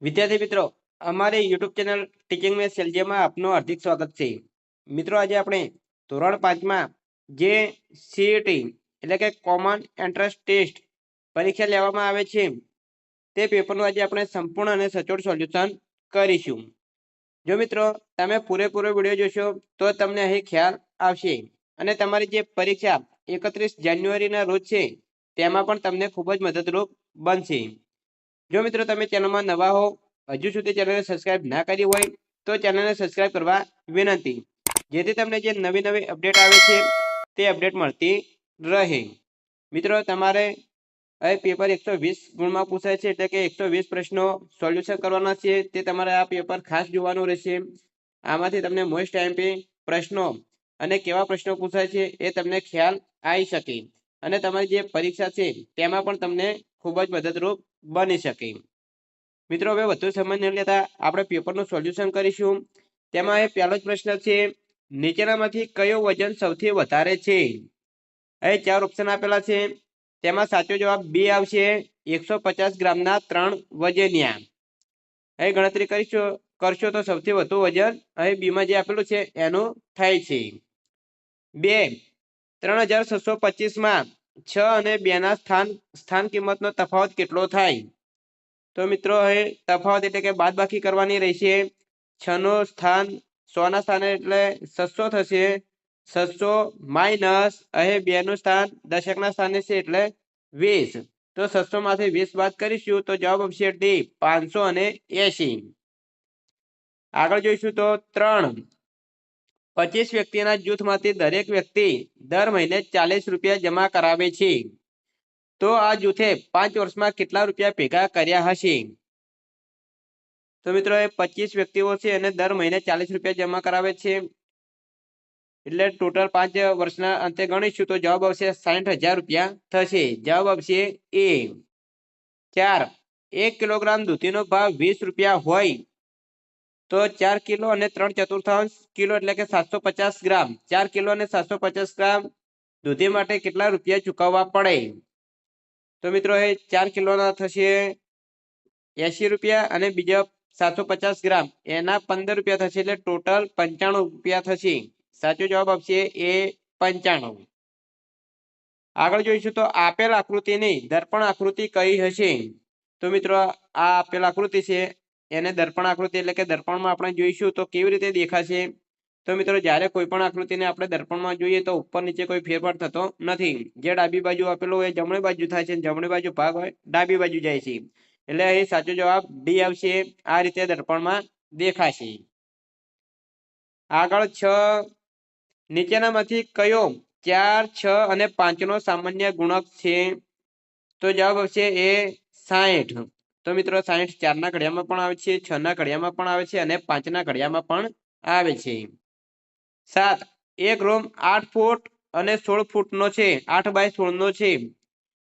વિદ્યાર્થી મિત્રો, અમારી યુટ્યુબ ચેનલ ટીચિંગ વિથ સેલજીમાં આપનું હાર્દિક સ્વાગત છે. મિત્રો, આજે આપણે ધોરણ 5માં જે સીઈટી એટલે કે કોમન એન્ટ્રન્સ ટેસ્ટ પરીક્ષા લેવામાં આવે છે તે પેપરનું આજે આપણે સંપૂર્ણ અને સચોટ સોલ્યુશન કરીશું. જો મિત્રો તમે પૂરેપૂરો વિડીયો જોશો તો તમને અહીં ખ્યાલ આવશે અને તમારી જે પરીક્ષા 31 જાન્યુઆરીના રોજ છે તેમાં પણ તમને ખૂબ જ મદદરૂપ બનશે. જો મિત્રો તમે ચેનલમાં નવા હો, હજુ સુધી ચેનલને સબસ્ક્રાઇબ ના કરી હોય તો ચેનલને સબસ્ક્રાઇબ કરવા વિનંતી, જેથી તમને જે નવી નવી અપડેટ આવે છે તે અપડેટ મળતી રહે. મિત્રો, તમારે હવે પેપર 120 ગુણમાં પૂછાય છે, એટલે કે 120 પ્રશ્નો સોલ્યુશન કરવાના છે. તે તમારે આ પેપર ખાસ જોવાનું રહેશે. આમાંથી તમને મોસ્ટ આઈએમપી પ્રશ્નો અને કેવા પ્રશ્નો પૂછાય છે એ તમને ખ્યાલ આવી શકે અને તમારી જે પરીક્ષા છે તેમાં પણ તમને ખૂબ જ મદદરૂપ બની શકે. મિત્રો, હવે વધુ સમય ન લેતા આપણે પેપરનું સોલ્યુશન કરીશું. તેમાં એ પહેલો જ પ્રશ્ન છે, નીચેનામાંથી કયો વજન સૌથી વધારે છે? અહીં 4 ઓપ્શન આપેલા છે. તેમાં સાચો જવાબ બી આવશે, 150 ગ્રામના 3 વજનિયા. અહીં ગણતરી કરશો તો સૌથી વધુ વજન અહીં બીમાં જે આપેલું છે એનું થાય છે. 2. 3625માં 6 અને 2 ના સ્થાન કિંમતનો તફાવત કેટલો થાય? તો મિત્રો, હવે તફાવત એટલે કે બાદબાકી કરવાની રહેશે. 6 નું સ્થાન 100 ના સ્થાને એટલે 600 થશે. 600 માઇનસ અહીં 2 નું સ્થાન દશકના સ્થાને છે એટલે 20. તો 600 માંથી 20 બાદ કરીશું તો જવાબ આવશે ડી, 580. આગળ જોઈશું તો 3. 25 વ્યક્તિના જૂથમાંથી દરેક વ્યક્તિ દર મહિને 40 રૂપિયા જમા કરાવે છે. તો આ જૂથે 5 વર્ષમાં કેટલા રૂપિયા ભેગા કર્યા હશે? તો મિત્રો, એ 25 વ્યક્તિઓ છે અને દર મહિને 40 રૂપિયા જમા કરાવે છે, એટલે ટોટલ 5 વર્ષના અંતે ગણીશું તો જવાબ આવશે 60,000 રૂપિયા થશે. જવાબ આવશે એ. 4. 1 કિલોગ્રામ દૂધીનો ભાવ 20 રૂપિયા હોય તો 4 કિલો અને 3/4 કિલો એટલે કે 750 ગ્રામ, 4 કિલો અને 750 ગ્રામ દૂધી માટે કેટલા રૂપિયા ચૂકવવા પડે? તો મિત્રો, એ 4 કિલોના થશે 80 રૂપિયા અને બીજા 750 ગ્રામ એના 15 રૂપિયા થશે, એટલે ટોટલ 95 રૂપિયા થશે. સાચો જવાબ આવશે એ, 95. આગળ જોઈશું તો આપેલ આકૃતિની દર્પણ આકૃતિ કઈ હશે? તો મિત્રો, આ આપેલ આકૃતિ છે એને દર્પણ આકૃતિ એટલે કે દર્પણમાં આપણે જોઈશું તો કેવી રીતે દેખાશે. તો મિત્રો, જ્યારે કોઈ પણ આકૃતિને આપણે દર્પણમાં જોઈએ તો ઉપર નીચે કોઈ ફેરફાર થતો નથી. જે ડાબી બાજુ આપેલું હોય જમણી બાજુ થાય છે, જમણી બાજુ ભાગ હોય ડાબી બાજુ જાય છે, એટલે અહીં સાચો જવાબ ડી આવશે. આ રીતે દર્પણમાં દેખાશે. આગળ 6. નીચેનામાંથી કયો 4, 6 અને 5 નો સામાન્ય ગુણક છે? તો જવાબ આવશે એ, 60. તો મિત્રો, 60 4 ના ઘડિયામાં પણ આવે છે, 6 ના ઘડિયામાં પણ આવે છે અને 5 ના ઘડિયામાં પણ આવે છે. 7. એક રૂમ 8 ફૂટ અને 16 ફૂટનો છે, 8 બાય 16 નો છે.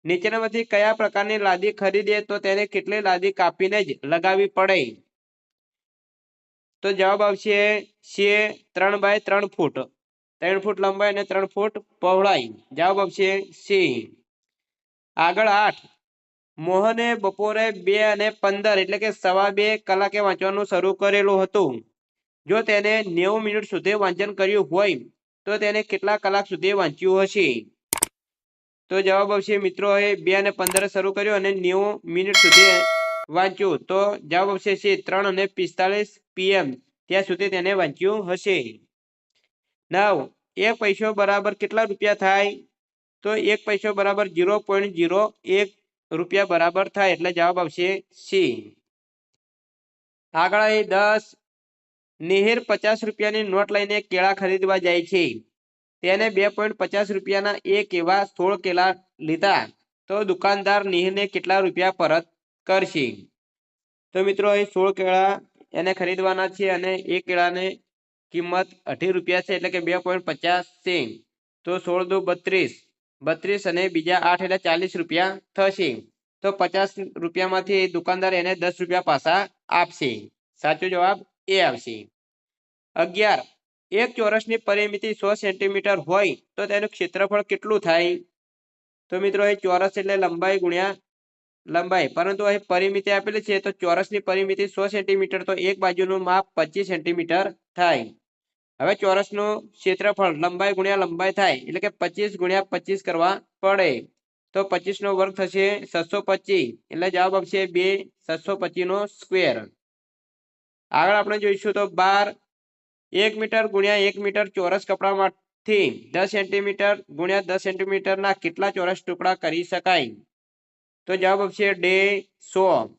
નીચેનામાંથી કયા પ્રકારની લાદી ખરીદે તો તેને કેટલી લાદી કાપીને જ લગાવવી પડે? તો જવાબ આવશે છે 3 બાય 3 ફૂટ, 3 ફૂટ લંબાઈ અને 3 ફૂટ પહોળાઈ. જવાબ આવશે સી. આગળ 8. મોહને બપોરે 2:15 એટલે કે 2:15 કલાકે વાંચવાનું શરૂ કરેલું હતું. જો તેને 90 મિનિટ સુધી વાંચન કર્યું હોય તો તેને કેટલા કલાક સુધી વાંચ્યું હશે? તો જવાબ આવશે મિત્રો, એ 2:15 શરૂ કર્યું અને 90 મિનિટ સુધી વાંચ્યું તો જવાબ આવશે સી, 3:45 PM ત્યાં સુધી તેને વાંચ્યું હશે. 9. 1 પૈસો બરાબર કેટલા રૂપિયા થાય? તો 1 પૈસો બરાબર 0.01 રૂપિયા બરાબર થાય, એટલે જવાબ આવશે સી. આગળ 10. નિહિર 50 રૂપિયાની નોટ લઈને કેળા ખરીદવા જાય છે. તેને 2.50 રૂપિયાના એક એવા 16 કેળા લીધા તો દુકાનદાર નિહિરને કેટલા રૂપિયા પરત કરશે? તો મિત્રો, અહીં 16 કેળા એને ખરીદવાના છે અને એક કેળાને કિંમત 18 રૂપિયા છે, એટલે કે 2.50 છે. તો 16 દુ 32, 32 અને બીજા 8 એટલે 40 રૂપિયા થશે. તો 50 રૂપિયામાંથી દુકાનદાર એને 10 રૂપિયા પાછા આપશે. સાચો જવાબ એ આવશે. 11. એક ચોરસની પરિમિતિ 100 સેન્ટીમીટર હોય તો તેનું ક્ષેત્રફળ કેટલું થાય? તો મિત્રો, એ ચોરસ એટલે લંબાઈ ગુણ્યા લંબાઈ, પરંતુ અહીં પરિમિતિ આપેલી છે તો ચોરસની પરિમિતિ 100 સેન્ટીમીટર, તો એક બાજુનું માપ 25 સેન્ટીમીટર થાય. હવે ચોરસનું ક્ષેત્રફળ લંબાઈ ગુણ્યા લંબાઈ થાય એટલે કે 25 ગુણ્યા 25 કરવા પડે, તો 25 નો વર્ગ થશે 625, એટલે જવાબ આવશે 2 625 નો સ્ક્વેર. આગળ આપણે જોઈશું તો 12 1 મીટર ગુણ્યા 1 મીટર ચોરસ કપડામાંથી 10 સેન્ટીમીટર ગુણ્યા 10 સેન્ટીમીટરના કેટલા ચોરસ ટુકડા કરી શકાય? તો જવાબ આવશે 100.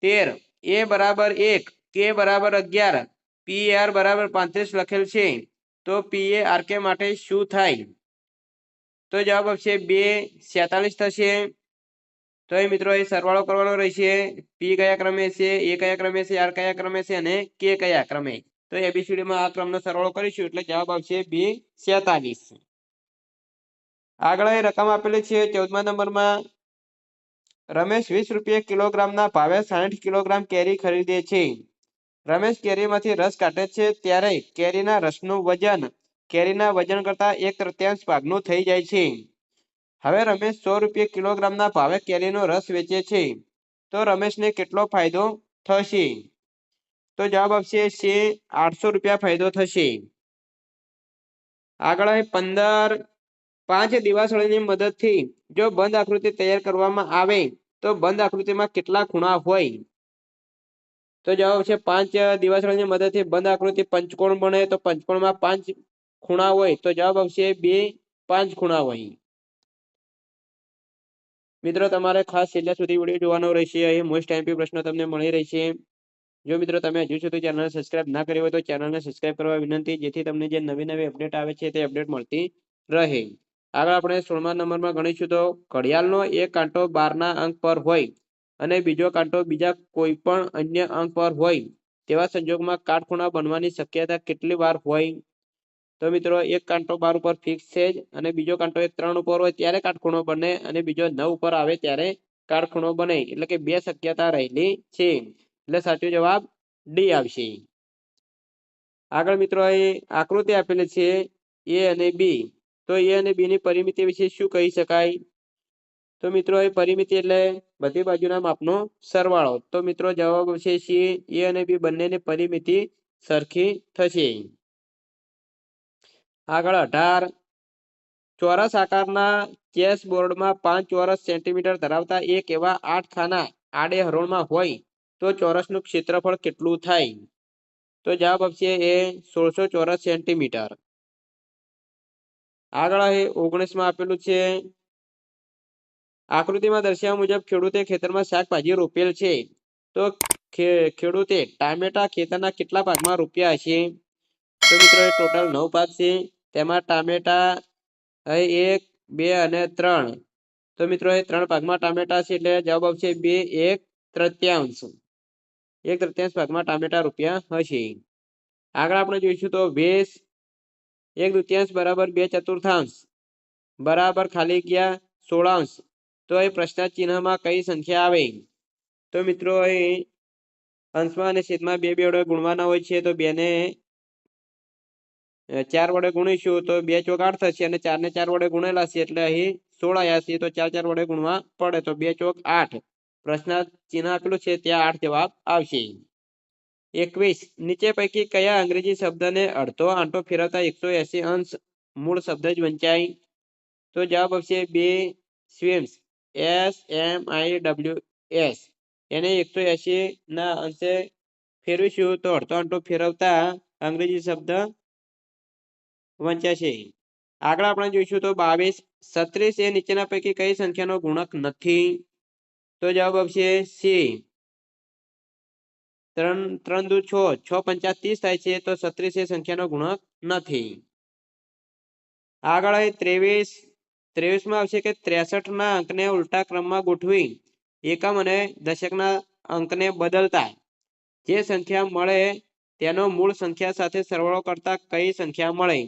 13 a બરાબર 1 k બરાબર 11 PAR બરાબર 35 લખેલ છે, તો PARK માટે શું થાય? તો જવાબ આવશે 2 47 થશે. તો એ મિત્રો એ સરવાળો કરવાનો રહેશે. પી કયા ક્રમે છે, એ કયા ક્રમે છે, આર કયા ક્રમે છે અને કે કયા ક્રમે. તો એબીસીડી માં આ ક્રમનો સરવાળો કરીશું એટલે જવાબ આવશે 2 47. આગળ એ રકમ આપેલી છે 14મા નંબરમાં. રમેશ 20 રૂપિયા કિલોગ્રામના ભાવે 60 કિલોગ્રામ કેરી ખરીદે છે. રમેશ કેરીમાંથી રસ કાઢે છે ત્યારે કેરીના રસનું વજન કેરીના વજન કરતા 1/3 ભાગનું થઈ જાય છે. હવે રમેશ 100 રૂપિયા કિલોગ્રામના ભાવે કેરીનો રસ વેચે છે, તો રમેશને કેટલો ફાયદો થશે? તો જવાબ આવશે 800 રૂપિયા ફાયદો થશે. આગળ 15 5 દિવાસળીની મદદથી જો બંધ આકૃતિ તૈયાર કરવામાં આવે તો બંધ આકૃતિમાં કેટલા ખૂણા હોય? તો જવાબ છે 5 દિવાસળીની મદદથી બંધ આકૃતિ પંચકોણ બને, તો પંચકોણમાં 5 ખૂણા હોય, તો જવાબ આવશે 2 5 ખૂણા હોય. મિત્રો તમારે ખાસ છેલ્લા સુધી વિડીયો જોવાનો રહેશે. અહીં મોસ્ટ ટાઈમ પ્રશ્ન તમને મળી રહેશે. જો મિત્રો તમે હજુ સુધી ચેનલને સબસ્ક્રાઇબ ના કરી હોય તો ચેનલને સબસ્ક્રાઇબ કરવા વિનંતી, જેથી તમને જે નવી અપડેટ આવે છે તે અપડેટ મળતી રહે. આગળ આપણે 16મા નંબરમાં ગણીશું તો ઘડિયાળનો એક કાંટો 12ના અંક પર હોય અને બીજો કાંટો બીજા કોઈ પણ અન્ય અંક પર હોય તેવા સંજોગમાં કાટખૂણા બનવાની શક્યતા કેટલી વાર હોય? તો મિત્રો એક કાંટો 12 ઉપર ફિક્સ છે જ, અને બીજો કાંટો 3 ઉપર હોય ત્યારે કાટખૂણો બને અને બીજો 9 ઉપર આવે ત્યારે કાટખૂણો બને, એટલે કે 2 શક્યતા રહેલી છે. એટલે સાચો જવાબ ડી આવશે. આગળ મિત્રો અહીં આકૃતિ આપેલી છે એ અને બી, તો એ અને બી ની પરિમિતિ વિશે શું કહી શકાય? તો મિત્રો એ પરિમિતિ એટલે બધી બાજુના માપનો સરવાળો. તો મિત્રો જવાબ આવશે સી, એ અને બી બંનેની પરિમિતિ સરખી થશે. આગળ 18 ચોરસ આકારના ચેસ બોર્ડમાં 5 ચોરસ સેન્ટીમીટર ધરાવતા એક એવા 8 ખાના આડે હરોળમાં હોય તો ચોરસનું ક્ષેત્રફળ કેટલું થાય? તો જવાબ આવશે એ 1600 ચોરસ સેન્ટીમીટર. આગળ 19માં આપેલું છે આકૃતિમાં દર્શાવ્યા મુજબ ખેડૂતે ખેતરમાં શાકભાજી રોપેલ છે, તો ખેડૂતે ટામેટા ખેતરના કેટલા ભાગમાં રોપ્યા હશે? તો મિત્રો એ ટોટલ 9 ભાગ છે, તેમાં ટામેટા 1 2 અને 3, તો મિત્રો એ 3 ભાગમાં ટામેટા છે એટલે જવાબ આવશે 2 1/3. 1/3 ભાગમાં ટામેટા રોપ્યા હશે. આગળ આપણે જોઈશું તો 20 1/2 બરાબર 2/4 બરાબર ખાલી ગયા 16, તો એ પ્રશ્ન ચિહ્નમાં કઈ સંખ્યા આવે? તો મિત્રો એ અંશમાં અને છેદમાં બે વડે ગુણવાના હોય છે, તો 2 ને 4 વડે ગુણીશું તો 2 ચોક 8 થશે અને 4 ને 4 વડે ગુણેલા છે એટલે અહીં 16 આવ્યા છે, તો 4 4 વડે ગુણવા પડે તો 2 ચોક 8. પ્રશ્ન ચિહ્ન આપેલું છે ત્યાં 8 જવાબ આવશે. 21 નીચે પૈકી કયા અંગ્રેજી શબ્દને અડધો આંટો ફેરવતા 180 અંશ મૂળ શબ્દ જ વંચાય? તો જવાબ આવશે 2 સ્વિમ્સ, SMIWS. એને 180 ના અંશે ફેરવીશું તો અડધો આંટો ફેરવતા અંગ્રેજી શબ્દ વંચાશે. આગળ આપણે જોઈશું તો 22 36 એ નીચેના પૈકી કઈ સંખ્યાનો ગુણક નથી? તો જવાબ આવશે સી, 3 દુ 6, 6 પંચા 30 થાય છે, તો 36 એ સંખ્યાનો ગુણક નથી. આગળ 23 માં આવશે કે 63 ના અંકને ઉલટા ક્રમમાં ગોઠવી એકમ અને દશકના અંકને બદલતા જે સંખ્યા મળે તેનો મૂળ સંખ્યા સાથે સરવાળો કરતા કઈ સંખ્યા મળે?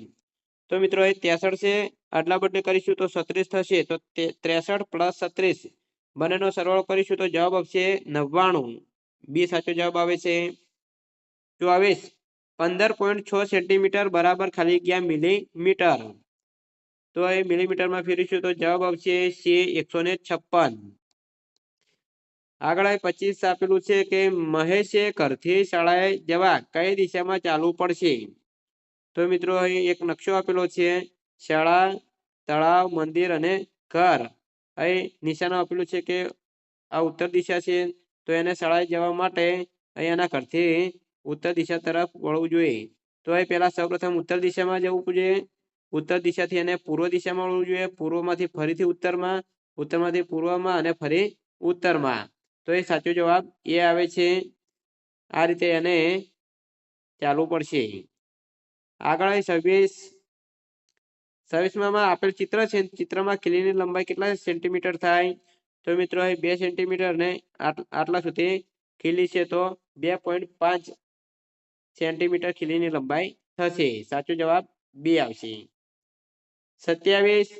તો મિત્રો એ 63 છે, આટલા બદલી કરીશું તો 36 થશે, તો 63 + 36 બંનેનો સરવાળો કરીશું તો જવાબ આવશે 99. બી સાચો જવાબ આવે છે. 24 15.6 સેન્ટીમીટર બરાબર ખાલી ગયા મિલીમીટર, તો એ મિલીમીટરમાં ફેરવીશું તો જવાબ આવશે સી 156. આગળ 25 આપેલું છે કે મહેશે ઘરથી શાળાએ જવા કઈ દિશામાં ચાલવું પડશે? તો મિત્રો અહીં એક નકશો આપેલો છે, શાળા, તળાવ, મંદિર અને ઘર. અહીં નિશાનો આપેલું છે કે આ ઉત્તર દિશા છે, તો એને શાળાએ જવા માટે અહીંયાના ઘરથી ઉત્તર દિશા તરફ વળવું જોઈએ. તો એ પહેલા સૌપ્રથમ ઉત્તર દિશામાં જવું જોઈએ, ઉત્તર દિશાથી એને પૂર્વ દિશામાં વળવું જોઈએ, પૂર્વમાંથી ફરીથી ઉત્તરમાં, ઉત્તરમાંથી પૂર્વમાં અને ફરી ઉત્તરમાં. તો એ સાચો જવાબ એ આવે છે. આ રીતે એને ચાલવું પડશે. આગળ 26માં આપેલ ચિત્ર છે, ચિત્રમાં ખીલીની લંબાઈ કેટલા સેન્ટીમીટર થાય? તો મિત્રો અહીં 2 સેન્ટીમીટર ને આટલા સુધી ખીલી છે, તો 2.5 સેન્ટીમીટર ખીલીની લંબાઈ થશે. સાચો જવાબ બી આવશે. 27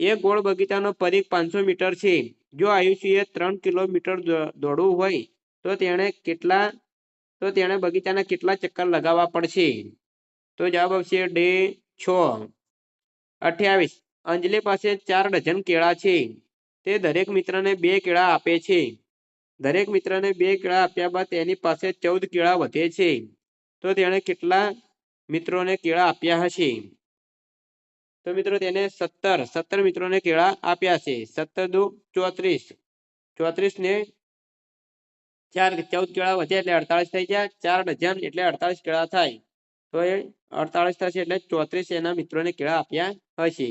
એક ગોળ બગીચાનો પરિઘ 500 મીટર છે. જો આયુષીએ 3 કિલોમીટર દોડવું હોય તો તેણે બગીચાના કેટલા ચક્કર લગાવવા પડશે? તો જવાબ આવશે ડે 6. 28 અંજલિ પાસે 4 ડઝન કેળા છે. તે દરેક મિત્રને 2 કેળા આપે છે. દરેક મિત્રને 2 કેળા આપ્યા બાદ તેની પાસે 14 કેળા વધે છે. તો તેણે કેટલા મિત્રોને કેળા આપ્યા હશે? તો મિત્રો તેને 17 મિત્રોને કેળા આપ્યા છે. 17 દુ 34, 34 ને 4 14 કેળા વધ્યા એટલે 48 થઈ ગયા. 4 ડઝન એટલે 48 કેળા થાય. તો એ 48 થશે એટલે 34 એના મિત્રોને કેળા આપ્યા હશે.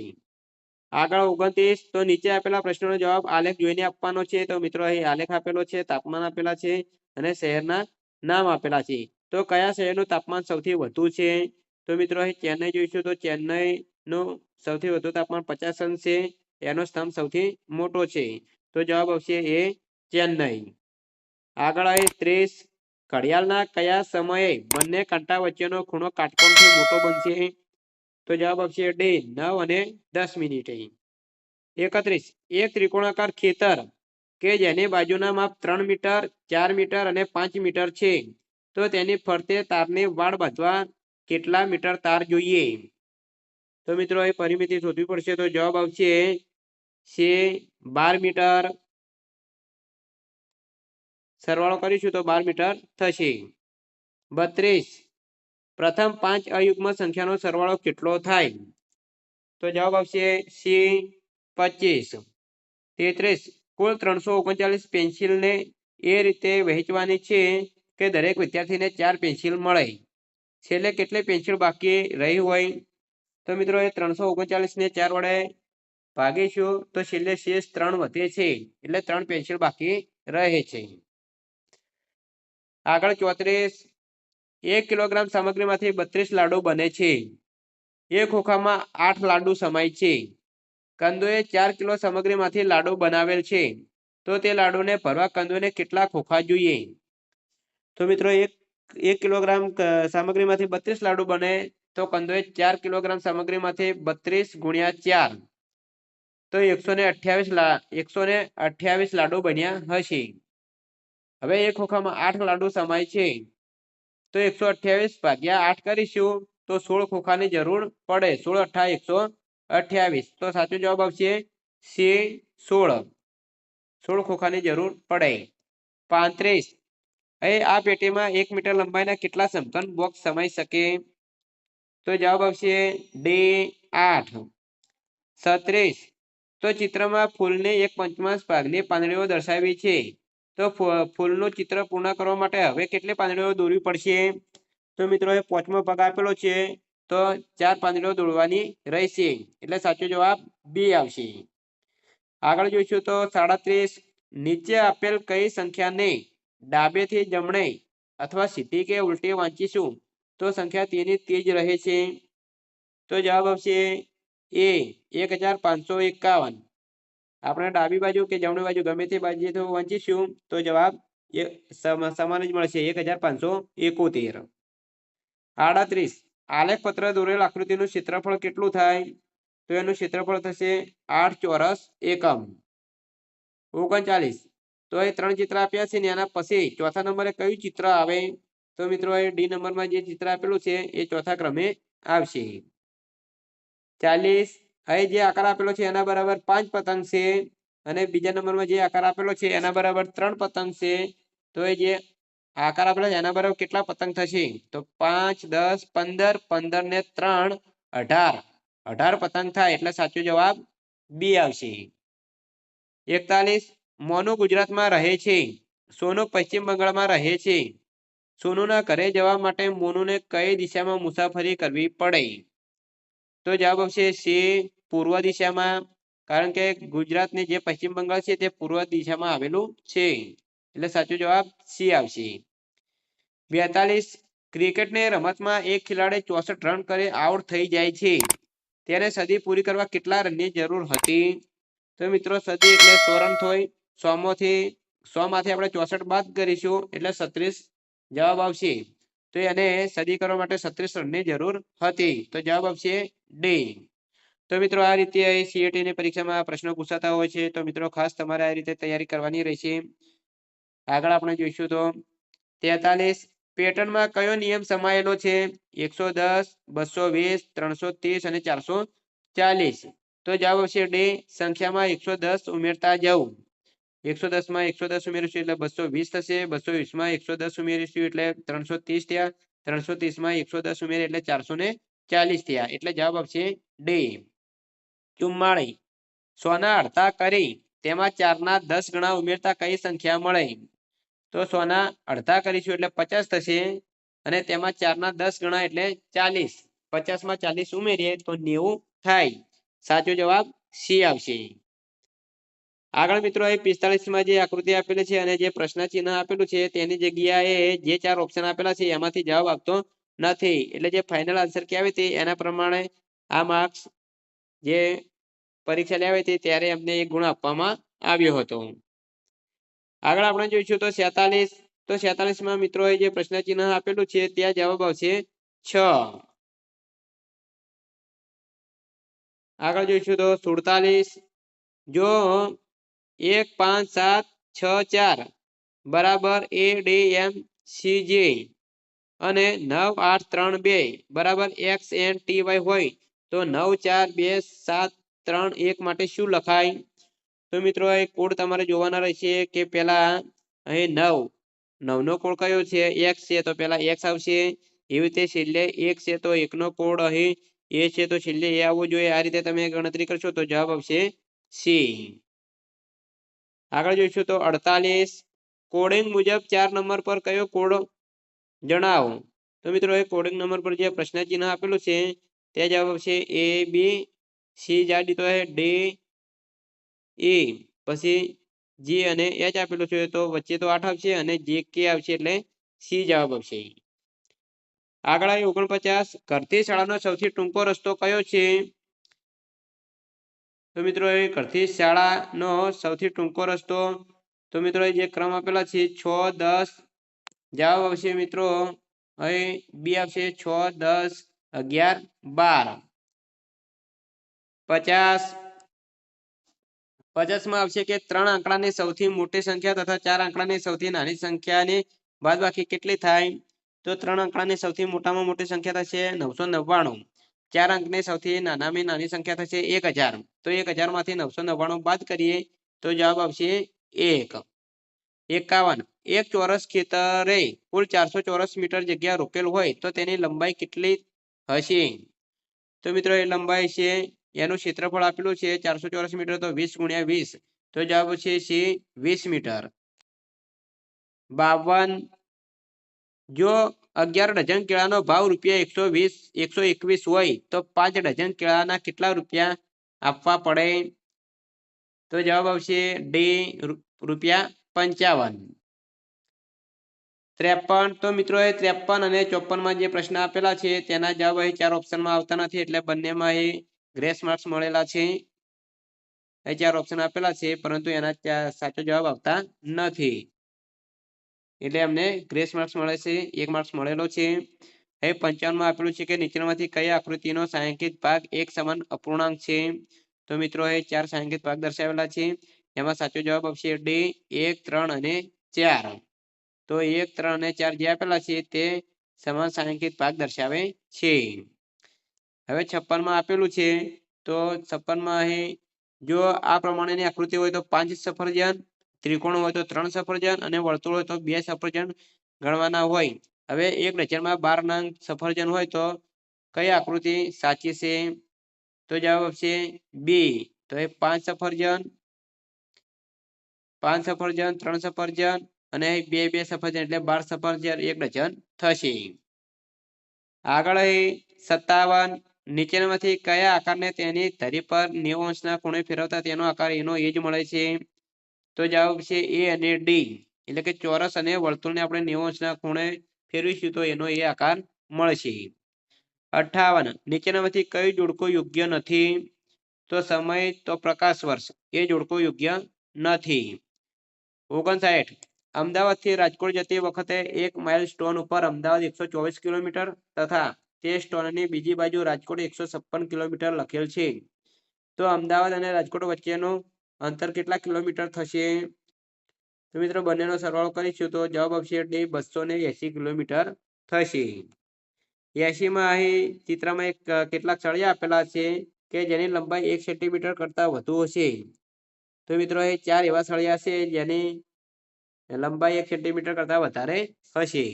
આગળ 29 તો નીચે આપેલા પ્રશ્નોનો જવાબ આલેખ જોઈને આપવાનો છે. તો મિત્રો અહીં આલેખ આપેલો છે, તાપમાન આપેલા છે અને શહેરના નામ આપેલા છે. તો કયા શહેરનું તાપમાન સૌથી વધુ છે? તો મિત્રો અહીં ચેન્નઈ જોઈશું, તો ચેન્નઈનું સૌથી વધુ તાપમાન 50 અંશ છે. એનો સ્તંભ સૌથી મોટો છે. તો જવાબ આવશે એ ચેન્નઈ. આગળ 30 ઘડિયાળના કયા સમયે બંને કાંટા વચ્ચેનો ખૂણો કાટકોણથી મોટો બનશે? તો જવાબ આવશે ડે 9 અને 10 મિનિટે. 31 એક ત્રિકોણાકાર ખેતર કે જેની બાજુના માપ 3 મીટર, 4 મીટર અને 5 મીટર છે, તો તેની ફરતે તારની વાડ બાંધવા કેટલા મીટર તાર જોઈએ? તો મિત્રો એ પરિમિતિ શોધવી પડશે. તો જવાબ આવશે 12 મીટર. સરવાળો કરીશું તો 12 મીટર થશે. 32 પ્રથમ 5 અયુગ્મ સંખ્યાનો સરવાળો કેટલો થાય? તો જવાબ આવશે સી 25. 33 કુલ 339 પેન્સિલને એ રીતે વહેંચવાની છે કે દરેક વિદ્યાર્થીને 4 પેન્સિલ મળે. છેલ્લે કેટલી પેન્સિલ બાકી રહી હોય? તો મિત્રો એ 339 ને 4 વડે ભાગીશું તો છેલ્લે શેષ 3 વધે છે, એટલે 3 પેન્સિલ બાકી રહે છે. આગળ 34 1 કિલોગ્રામ સામગ્રીમાંથી 32 લાડુ બને છે. એક ખોખામાં 8 લાડુ સમાય છે. કંદુએ 4 કિલો સામગ્રીમાંથી લાડુ બનાવેલ છે, તો તે લાડુને ભરવા કંદુને કેટલા ખોખા જોઈએ? તો મિત્રો 1 કિલોગ્રામ સામગ્રીમાંથી 32 લાડુ બને, તો કંદુએ 4 કિલોગ્રામ સામગ્રીમાંથી 32 ગુણ્યા 4, તો 128 લાડુ બન્યા હશે. હવે એક ખોખામાં 8 લાડુ સમાય છે, તો 128 ભાગ્યા 8 કરીશું તો 16 ખોખાની જરૂર પડે. 16 × 8 = 128. તો સાચો જવાબ આવશે સી 16. 16 ખોખાની જરૂર પડે. 35 અહીં આ પેટીમાં 1 મીટર લંબાઈના કેટલા સમઘન બોક્સ સમાઈ શકે? તો જવાબ આવશે ડી 8. 37 તો ચિત્રમાં ફૂલની 1/5 ભાગની પાંદડીઓ દર્શાવી છે, તો ફૂલનું ચિત્ર પૂર્ણ કરવા માટે હવે કેટલી પાંદડીઓ દોરવી પડશે? તો મિત્રો એ 5મો ભાગ આપેલો છે, તો 4 પાંદડીઓ દોરવાની રહેશે, એટલે સાચો જવાબ બી આવશે. આગળ જોઈશું તો 37 નીચે આપેલ કઈ સંખ્યાને ડાબેથી જમણે અથવા સીધી કે ઉલટી વાંચીશું તો સંખ્યા તેની તે જ રહે છે? તો જવાબ આવશે એ 1551. આપણે ડાબી બાજુ કે જમણી બાજુ ગમે તે બાજુથી વાંચીશું તો જવાબ સમાન જ મળશે, 1571. 38 આલેખ પત્ર દોરેલ આકૃતિનું ક્ષેત્રફળ કેટલું થાય? તો એનું ક્ષેત્રફળ થશે 8 ચોરસ એકમ. 39 તો એ 3 ચિત્ર આપ્યા છે ને એના પછી ચોથા નંબરે કયું ચિત્ર આવે? તો મિત્રો એ ડી નંબરમાં જે ચિત્ર આપેલું છે એ ચોથા ક્રમે આવશે. 40 અહીં જે આકાર આપેલો છે એના બરાબર 5 પતંગ છે અને બીજા નંબરમાં જે આકાર આપેલો છે એના બરાબર 3 પતંગ છે, તો એ જે આકાર આપેલો છે એના બરાબર કેટલા પતંગ થશે? તો 5, 10, 15, 15 ને 3 18, 18 પતંગ થાય એટલે સાચો જવાબ બી આવશે. 41 મોનુ ગુજરાતમાં રહે છે, સોનુ પશ્ચિમ બંગાળમાં રહે છે. સોનુના ઘરે જવા માટે મોનુને કઈ દિશામાં મુસાફરી કરવી પડે? તો જવાબ આવશે સી પૂર્વ દિશામાં, કારણ કે ગુજરાતની જે પશ્ચિમ બંગાળ છે તે પૂર્વ દિશામાં આવેલું છે, એટલે સાચો જવાબ સી આવશે. 42 ક્રિકેટની રમતમાં એક ખેલાડી 64 રન કરી આઉટ થઈ જાય છે, ત્યારે સદી પૂરી કરવા કેટલા રનની જરૂર હતી? તો મિત્રો સદી એટલે 100 રન થાય, 100 માંથી આપણે 64 બાદ કરીશું એટલે 36 જવાબ આવશે. તો એને સદી કરવા માટે 36 રનની જરૂર હતી, તો જવાબ આવશે ડી. તો મિત્રો આ રીતે સીઈટી ની પરીક્ષામાં પ્રશ્નો પૂછાતા હોય છે, તો મિત્રો ખાસ તમારે આ રીતે તૈયારી કરવાની રહેશે. આગળ આપણે જોઈશું તો 43 પેટર્નમાં કયો નિયમ સમાયેલો છે? 110, 220, 330 અને 440. તો જવાબ આવશે ડી, સંખ્યામાં 110 ઉમેરતા જવું. 110 માં 110 ઉમેરીશું એટલે 220 થશે, 220 માં 110 ઉમેરીશું એટલે 330 થયા, 330 માં 110 ઉમેરી એટલે 440 થયા, એટલે જવાબ આવશે ડી. 44 100 ના અડધા કરી તેમાં 4 ના 10 ગણા ઉમેરતા કઈ સંખ્યા મળે? તો 100 ના અડધા કરીશું એટલે 50 થશે, અને તેમાં 4 ના 10 ગણા એટલે 40. 50 માં 40 ઉમેરીએ તો 90 થાય, સાચો જવાબ સી આવશે. આગળ મિત્રો એ 45 માં જે આકૃતિ આપેલી છે અને જે પ્રશ્ન ચિહ્ન આપેલું છે તેની જગ્યાએ જે 4 ઓપ્શન આપેલા છે એમાંથી જવાબ આપતો નથી, એટલે જે ફાઇનલ આન્સર કહેવાય તે એના પ્રમાણે આ માર્ક્સ જે પરીક્ષા લેવાય હતી ત્યારે અમને 1 ગુણ આપવામાં આવ્યો હતો. આગળ આપણે જોઈશું તો 46. તો 46 માં મિત્રો જે પ્રશ્ન ચિહ્ન આપેલું છે ત્યાં જવાબ આવશે 6. આગળ જોઈશું તો 47 જો 1, 5, 7, 6, 4 બરાબર ADMCJ અને 9, 8, 3, 2 બરાબર XNTY હોય તો 9, 4, 2, 7, 3, 1 માટે શું લખાય? તો મિત્રો એ કોડ તમારે જોવાના રહેશે કે પેલા અહીં 9 નો કોડ કયો છે? X છે, તો પેલા X આવશે. એવી રીતે છેલ્લે 1 છે તો 1 નો કોડ અહીં એ છે તો છેલ્લે એ આવવો જોઈએ. આ રીતે તમે ગણતરી કરશો તો જવાબ આવશે સી. આગળ જોઈશું તો 48 કોડિંગ મુજબ 4 નંબર પર કયો કોડ જણાવો? તો મિત્રો એ કોડિંગ નંબર પર જે પ્રશ્ન ચિહ્ન આપેલું છે તે જવાબ આવશે એ બી, સી જાડી તો હે ડી, ઈ પછી જી અને એચ આપેલું છે તો વચ્ચે તો 8 આવશે અને જે કે આવશે એટલે સી જવાબ આવશે. આગળ 49 ઘરથી શાળાનો સૌથી ટૂંકો રસ્તો કયો છે? તો મિત્રો એ ઘરથી શાળાનો સૌથી ટૂંકો રસ્તો, તો મિત્રો જે ક્રમ આપેલા છે 6, 10 જવાબ આવશે મિત્રો અહીં બી આવશે 6, 10, 11, 12. 50 માં આવશે કે 3 આંકડાની સૌથી મોટી સંખ્યા તથા 4 આંકડાની સૌથી નાની સંખ્યાની બાદબાકી કેટલી થાય? તો 3 આંકડાની સૌથી મોટામાં મોટી સંખ્યા થશે 999, 4 અંકની સૌથી નાનામાં નાની સંખ્યા થશે 1000, તો 1000 માંથી 999 બાદ કરીએ તો જવાબ આવશે 1. 51 એક ચોરસ ખેતરે કુલ 400 ચોરસ મીટર જગ્યા રોકેલ હોય તો તેની લંબાઈ કેટલી હશે? તો મિત્રો એ લંબાઈ છે એનું ક્ષેત્રફળ આપેલું છે 400 ચોરસ મીટર તો 20 ગુણ્યા 20, તો જવાબ છે સી 20 મીટર. 52 જો 11 ડઝન કેળાનો ભાવ રૂપિયા 121 હોય તો 5 ડઝન કેળાના કેટલા રૂપિયા આપવા પડે? તો જવાબ આવશે ડી રૂપિયા 55. 53 તો મિત્રો એ 53 અને 54 માં જે પ્રશ્ન આપેલા છે તેના જવાબ અહીં 4 ઓપ્શનમાં આવતા નથી, એટલે બંનેમાં એ ગ્રેસ માર્ક્સ મળેલા છે. એ 4 ઓપ્શન આપેલા છે પરંતુ એના સાચો જવાબ આવતા નથી, એટલે અમને ગ્રેસ માર્ક્સ મળે છે, 1 માર્ક્સ મળેલો છે. હવે 55 માં આપેલું છે કે નીચેનામાંથી કઈ આકૃતિનો છાંયાંકિત ભાગ એક સમાન અપૂર્ણાંક છે? તો મિત્રો એ 4 છાંયાંકિત ભાગ દર્શાવેલા છે, એમાં સાચો જવાબ આવશે ડી 1, 3 અને 4. તો 1, 3 અને 4 જે આપેલા છે તે સમાન છાંયાંકિત ભાગ દર્શાવે છે. હવે 56 માં આપેલું છે તો 56 માં અહીં જો આ પ્રમાણેની આકૃતિ હોય તો 5 સફરજન, ત્રિકોણ હોય તો 3 સફરજન અને વર્તુળ હોય તો 2 સફરજન ગણવાના હોય. હવે એક ડઝનમાં 12 નંગ સફરજન હોય તો કઈ આકૃતિ સાચી છે? તો જવાબ આવશે બી. તો એ 5 સફરજન, 3 સફરજન અને 2 સફરજન એટલે 12 સફરજન એક ડઝન થશે. આગળ 57 નીચેનામાંથી કયા આકારને તેની ધરી પર 90 અંશના ખૂણે ફેરવતા તેનો આકાર એનો એ જ મળે છે? તો જવાબ છે એ અને ડી. એટલે કે ચોરસ અને વર્તુળને આપણે 90 અંશના ખૂણે ફેરવીશું તો એનો એ આકાર મળશે. 58 નીચેનામાંથી કઈ જોડકો યોગ્ય નથી? તો સમય તો પ્રકાશ વર્ષ એ જોડકો યોગ્ય નથી. 59 અમદાવાદથી રાજકોટ જતી વખતે 1 માઇલ સ્ટોન ઉપર અમદાવાદ 124 કિલોમીટર તથા તે સ્ટોનની બીજી બાજુ રાજકોટ 156 કિલોમીટર લખેલ છે. તો અમદાવાદ અને રાજકોટ વચ્ચેનું અંતર કેટલા કિલોમીટર થશે? તો મિત્રો બંનેનો સરવાળો કરીશું તો જવાબ આવશે 280 કિલોમીટર થશે. 80માં અહીં ચિત્રમાં કેટલાક સળિયા આપેલા છે કે જેની લંબાઈ 1 સેન્ટીમીટર કરતાં વધુ હશે. તો મિત્રો એ 4 એવા સળિયા છે જેની લંબાઈ 1 સેન્ટીમીટર કરતાં વધારે હશે.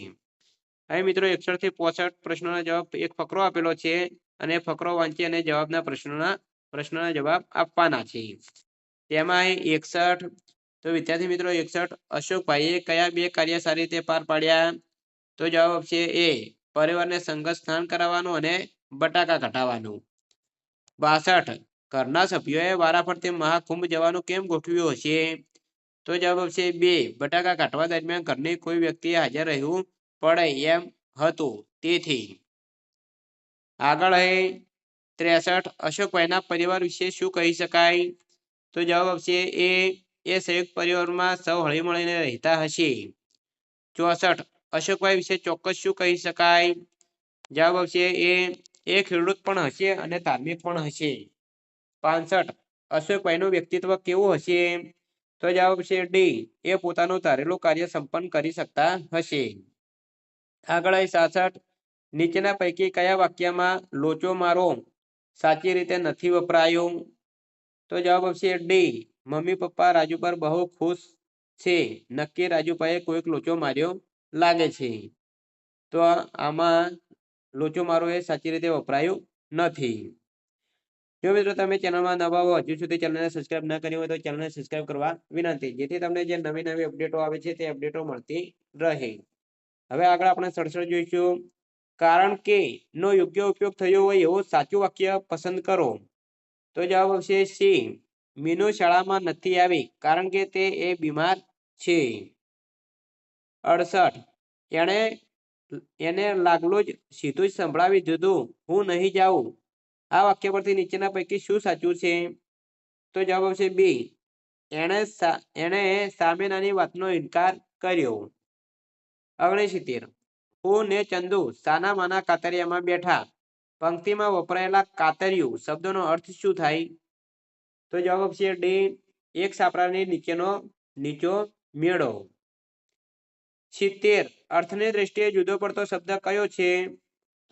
અહીં મિત્રો 61 થી 65 પ્રશ્નોના જવાબ એક ફકરો આપેલો છે અને ફકરો વાંચી અને પ્રશ્નોના જવાબ આપવાના છે. તેમાં અહીં 61 તો વિદ્યાર્થી મિત્રો 61 અશોકભાઈએ કયા 2 કાર્ય સારી રીતે પાર પાડ્યા? તો જવાબ આવશે એ પરિવારને સંઘ સ્નાન કરાવવાનું અને બટાકા ઘટાડવાનું. 62 ઘરના સભ્યોએ વારાફરતી મહાકુંભ જવાનું કેમ ગોઠવ્યું હશે? તો જવાબ આવશે બે બટાકા કાઢવા દરમિયાન ઘરની કોઈ વ્યક્તિએ હાજર રહેવું પડે એમ હતું તેથી. આગળ 63 અશોકભાઈના પરિવાર વિશે શું કહી શકાય? તો જવાબ આવશે એ સંયુક્ત પરિવારમાં સૌ હળી મળીને રહેતા હશે. 64 અશોકભાઈ વિશે ચોક્કસ શું કહી શકાય? જવાબ આવશે એ ખેડૂત પણ હશે અને ધાર્મિક પણ હશે. 65 અશોકભાઈનું વ્યક્તિત્વ કેવું હશે? તો જવાબ છે ડી એ પોતાનું ધારેલું કાર્ય સંપન્ન કરી શકતા હશે. આગળ 66 નીચેના પૈકી કયા વાક્યમાં લોચો મારો સાચી રીતે નથી વપરાયો? તો જવાબ આવશે ડી મમ્મી પપ્પા રાજુ પર બહુ ખુશ છે નક્કી રાજુભાઈએ કોઈક લોચો માર્યો લાગે છે. તો આમાં લોચો મારો એ સાચી રીતે વપરાયું નથી. જો મિત્રો તમે ચેનલમાં નવા હો હજુ સુધી ચેનલને સબસ્ક્રાઇબ ના કરી હોય તો ચેનલને સબસ્ક્રાઇબ કરવા વિનંતી જેથી તમને જે નવી નવી અપડેટો આવે છે તે અપડેટો મળતી રહે. હવે આગળ આપણે 67 જોઈશું કારણ કે નો યોગ્ય ઉપયોગ થયો હોય એવું સાચું વાક્ય પસંદ કરો. તો જવાબ આવશે સી મીનુ શાળામાં નથી આવી કારણ કે તે બીમાર છે. 68 એને લાગલું જ સીધું જ સંભળાવી દીધું હું નહીં જાઉં. આ વાક્ય પરથી નીચેના પૈકી શું સાચું છે? તો જવાબ આવશે બી એણે સામેનાની વાતનો ઇનકાર કર્યો. 69 હું ને ચંદુ સાના માના કાતરિયામાં બેઠા પંક્તિમાં વપરાયેલા કાતરિયું શબ્દનો અર્થ શું થાય? તો જવાબ આવશે ડી એક સાપરાની નીચો મેળો. 70 અર્થની દ્રષ્ટિએ જુદો પડતો શબ્દ કયો છે?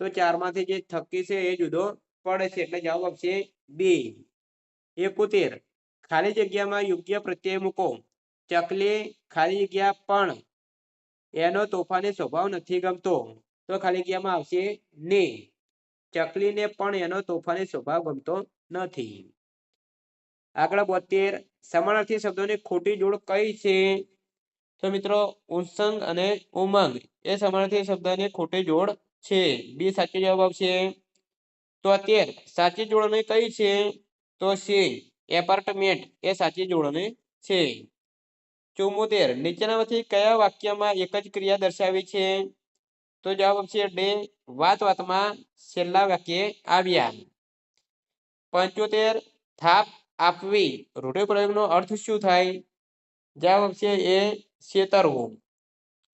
તો 4 માંથી જે થકી છે એ જુદો પડે છે એટલે જવાબ આવશે બી. 71 ખાલી જગ્યામાં યોગ્ય પ્રત્યય મૂકો. ચકલી ખાલી જગ્યા પણ એનો તોફાની સ્વભાવ નથી ગમતો. તો ખાલી જગ્યામાં આવશે ને ચકલીને પણ એનો તોફાની સ્વભાવ ગમતો નથી. આગળ 72 સમાનાર્થી શબ્દોની ખોટી જોડ કઈ છે? તો મિત્રો ઉત્સંગ અને ઉમંગ એ સમાનાર્થી શબ્દની ખોટી જોડ છે. બી સાચો જવાબ આવશે. 73 સાચી જોડણી કઈ છે? તો સી એપાર્ટમેન્ટ એ સાચી જોડણી છે. 74 નીચેનામાંથી કયા વાક્યમાં એક જ ક્રિયા દર્શાવી છે? તો જવાબ આવશે ડી વાતમાં છેલ્લા વાક્યે આવ્યા. 75 થાપ આપવી રૂઢિપ્રયોગનો અર્થ શું થાય? જવાબ આવશે એ છેતરવું.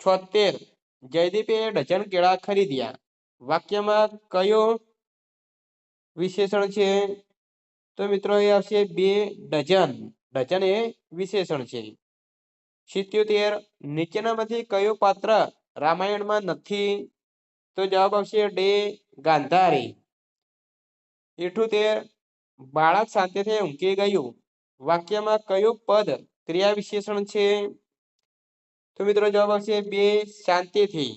76 જયદીપે ડઝન કેળા ખરીદ્યા વાક્યમાં કયો વિશેષણ છે? તો મિત્રો એ આવશે બે ડઝન એ વિશેષણ છે. 77 નીચેનામાંથી કયું પાત્ર રામાયણમાં નથી? તો જવાબ આવશે ડી ગાંધારી. 78 બાળક શાંતિથી ઊંઘી ગયું વાક્યમાં કયું પદ ક્રિયા વિશેષણ છે? તો મિત્રો જવાબ આવશે બે શાંતિથી.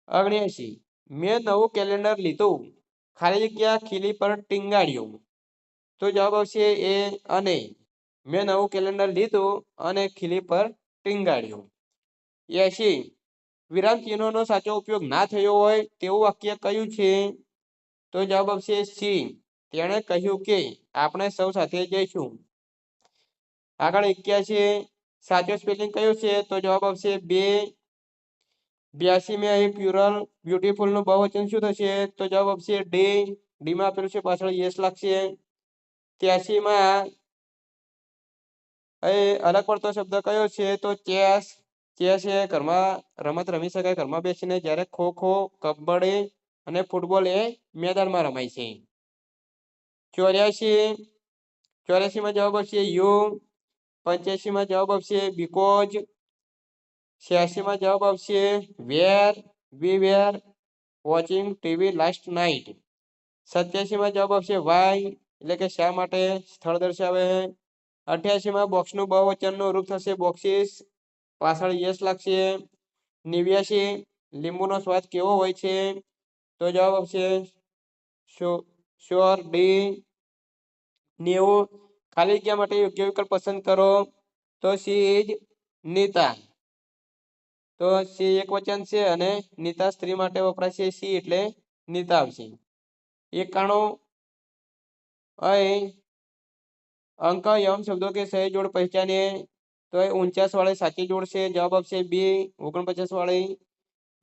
79 મેં નવું કેલેન્ડર લીધું, ખાલી જગ્યા ખીલી પર ટીંગાડ્યું. તો જવાબ આવશે એ અને. મેં નવું કેલેન્ડર લીધું અને ખીલી પર ટીંગાડ્યું. 80 વિરામ ચિહ્નોનો સાચો ઉપયોગ ના થયો હોય તેવું વાક્ય કયું છે? તો જવાબ આવશે સી. તેણે કહ્યું કે આપણે સૌ સાથે જઈશું. આગળ 81 સાચો સ્પેલિંગ કયો છે? તો જવાબ આવશે બે. 82 में અહીં પ્યુરલ બ્યુટીફુલ નું બહુવચન શું થશે? તો જવાબ આવશે ડી. ડીમાં આપેલું છે પાછળ યસ લાગશે. 83 માં અહીં અલગ પડતો શબ્દ કયો છે? તો ચેસ. ચેસ એ ઘરમાં રમત રમી શકાય ઘરમાં બેસીને, જ્યારે ખો ખો, કબડ્ડી અને ફૂટબોલ એ મેદાનમાં રમાય છે. 84 માં જવાબ આવશે યુ. 85 માં જવાબ આવશે બીકોઝ. 86 માં જવાબ આવશે વેર. વી વેર વોચિંગ ટીવી લાસ્ટ નાઇટ. 87 માં જવાબ આવશે વાય, એટલે કે શા માટે, સ્થળ દર્શાવે. 88 માં બોક્સનું બહુવચનનું રૂપ થશે બોક્સીસ, પાછળ યસ લાગશે. 89 લીંબુનો સ્વાદ કેવો હોય છે? તો જવાબ આવશે શ્યોર ડી. 90 ખાલી જગ્યા માટે યોગ્ય વિકલ્પ પસંદ કરો. તો સી ઇઝ નીતા. તો સી એક વચન છે અને નીતા સ્ત્રી માટે વપરાશે, સી એટલે નીતા આવશે. 91 અહીં अंक एवं शब्दों के सही जोड़ पहचाने. तो 49 वाले साची जोड़ से जवाब आपसे बी. 49 वाले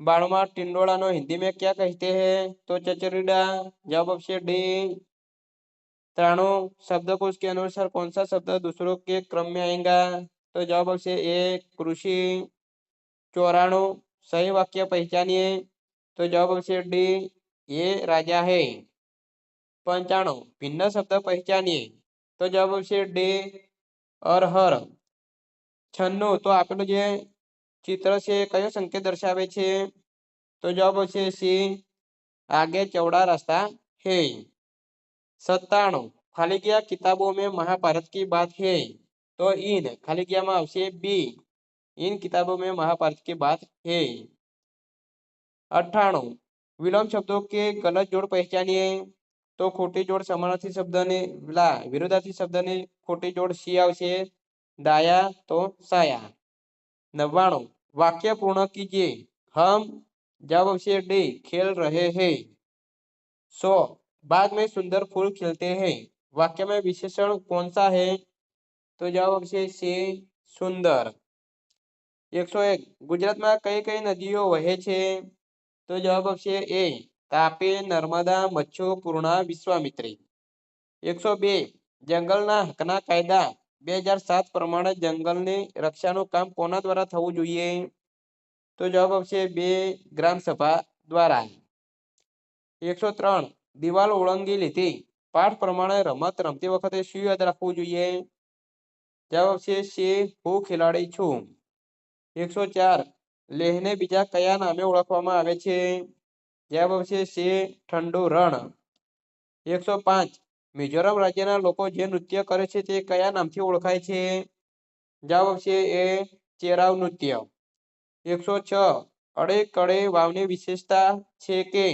92 में टिंडोला नो हिंदी में क्या कहते हैं? तो चचरीडा. जवाब आपसे डी. 93 शब्द को उसके अनुसार कौन सा शब्द दूसरों के क्रम में आएगा? तो जवाब आपसे ए कृषि. 94 सही वाक्य पहचानिए. तो जवाब आपसे डी. ये राजा है. 95 भिन्न शब्द पहचानिए. तो जवाब આવશે ડે અરહર. 96 તો આપેલું જે ચિત્ર છે કયો સંકેત દર્શાવે છે? તો જવાબ આવશે સી. आगे चौड़ा रास्ता है. 97 खाली गया किताबों में महाभारत की बात है. तो इन खाली गया में આવશે बी. इन किताबों में महाभारत की बात है. 98 विलोम शब्दों के गलत जोड़ पहचानिए. तो खोटी जोड़ समानार्थी शब्दने विरोधार्थी शब्दने खोटी जोड़ सी आवશે. डाया तो साया. 99 वाक्य पूर्ण कीजिए. हम जवाब आवશે डी. खेल रहे हैं. 100 बाग में सुंदर फूल खिलते हैं. वाक्य में विशेषण कौन सा है? तो जवाब आवશે सी सुंदर. 101 गुजरात में कई कई नदीઓ વહે છે? તો જવાબ આવશે એ તાપી, નર્મદા, મચ્છુ, પૂર્ણા, વિશ્વામિત્રી. 102 જંગલના હકના કાયદા 2007 પ્રમાણે જંગલની રક્ષાનું કામ કોના દ્વારા થવું જોઈએ? તો જવાબ આવશે બે ગ્રામ સભા દ્વારા. 103 દિવાલ ઓળંગી લીધી. પાઠ પ્રમાણે રમત રમતી વખતે શું યાદ રાખવું જોઈએ? જવાબ આવશે સી હું ખેલાડી છું. 104 લેહને બીજા કયા નામે ઓળખવામાં આવે છે? જવાબ આવશે સી ઠંડુ રણ. 105 મિઝોરમ રાજ્યના લોકો જે નૃત્ય કરે છે તે કયા નામથી ઓળખાય છે? જવાબ આવશે એ ચેરાવ નૃત્ય. 106 અડે કડે વાવની વિશેષતા છે કે?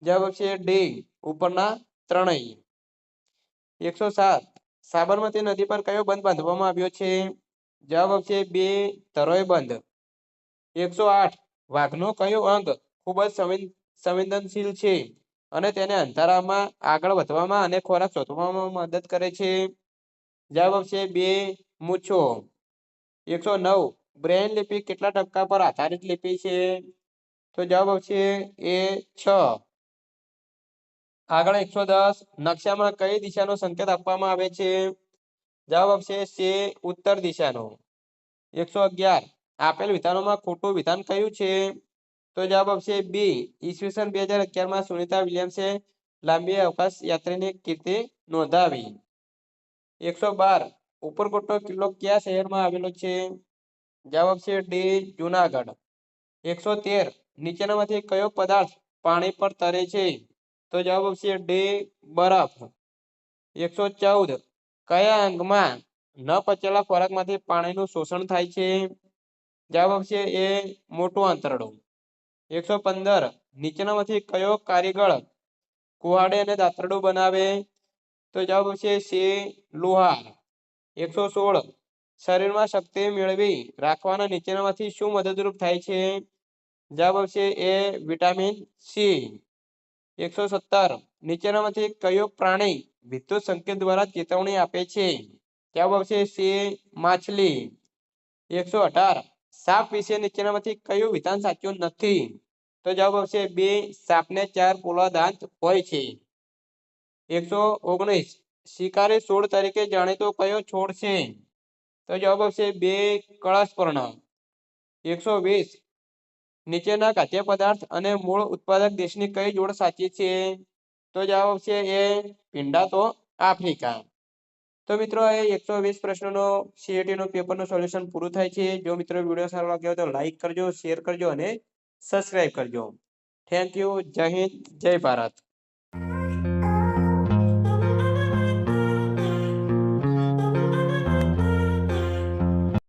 જવાબ આવશે ડી ઉપરના ત્રણેય. 107 સાબરમતી નદી પર કયો બંધ બાંધવામાં આવ્યો છે? જવાબ આવશે બે ધરોઈ બંધ. 108 વાઘનો કયો અંગ ખૂબ જ સંવેદનશીલ છે અને તેને અંધારામાં આગળ વધવામાં અને ખોરાક શોધવામાં મદદ કરે છે? જવાબ આવશે બે મૂછો. 109 બ્રેઇલ લિપિ કેટલા ટકા પર આધારિત લિપિ છે? તો જવાબ આવશે એ 6. આગળ 110 નકશામાં કઈ દિશાનો સંકેત આપવામાં આવે છે? જવાબ આવશે સી ઉત્તર દિશાનો. 111 આપેલ વિધાનોમાં ખોટું વિધાન કયું છે? તો જવાબ આવશે બી. ઈસવીસન 2011 માં સુનિતા વિલિયમ્સે લાંબી અવકાશ યાત્રીની કીર્તિ નોંધાવી. 112 ઉપરકોટનો કિલ્લો કયા શહેરમાં આવેલો છે? જવાબ આવશે ડી જુનાગઢ. 113 નીચેનામાંથી કયો પદાર્થ પાણી પર તરે છે? તો જવાબ આવશે ડી બરફ. 114 કયા અંગમાં ન પચેલા ખોરાકમાંથી પાણીનું શોષણ થાય છે? જવાબ આવશે એ મોટું આંતરડું. 115 નીચેનામાંથી કયો કારીગર કુહાડી અને દાતરડું બનાવે? તો જવાબ આવશે સી લુહાર. 116 શરીરમાં શક્તિ મેળવી રાખવાના નીચેનામાંથી શું મદદરૂપ થાય છે? જવાબ આવશે એ વિટામિન સી. 117 નીચેનામાંથી કયું પ્રાણી વિદ્યુત સંકેત દ્વારા ચેતવણી આપે છે? જવાબ આવશે સી માછલી. 118 સાપ વિશે નીચેનામાંથી કયું વિધાન સાચું નથી? તો જવાબ આવશે બી સાપને 4 પોલા દાંત હોય છે. 119 શિકારી છોડ તરીકે જાણીતો કયો છોડ છે? તો જવાબ આવશે બે કળશપર્ણ. 120 નીચેના ખાદ્ય પદાર્થ અને મૂળ ઉત્પાદક દેશની કઈ જોડ સાચી છે? તો જવાબ આવશે એ ભીંડા તો આફ્રિકા. તો મિત્રો એ 120 પ્રશ્નોનો સીઈટીનો પેપરનું સોલ્યુશન પૂરું થાય છે. જો મિત્રો વિડીયો સારો લાગ્યો તો લાઈક કરજો, શેર કરજો અને સબસ્ક્રાઇબ કરજો. Thank you. જય હિન્દ, જય ભારત.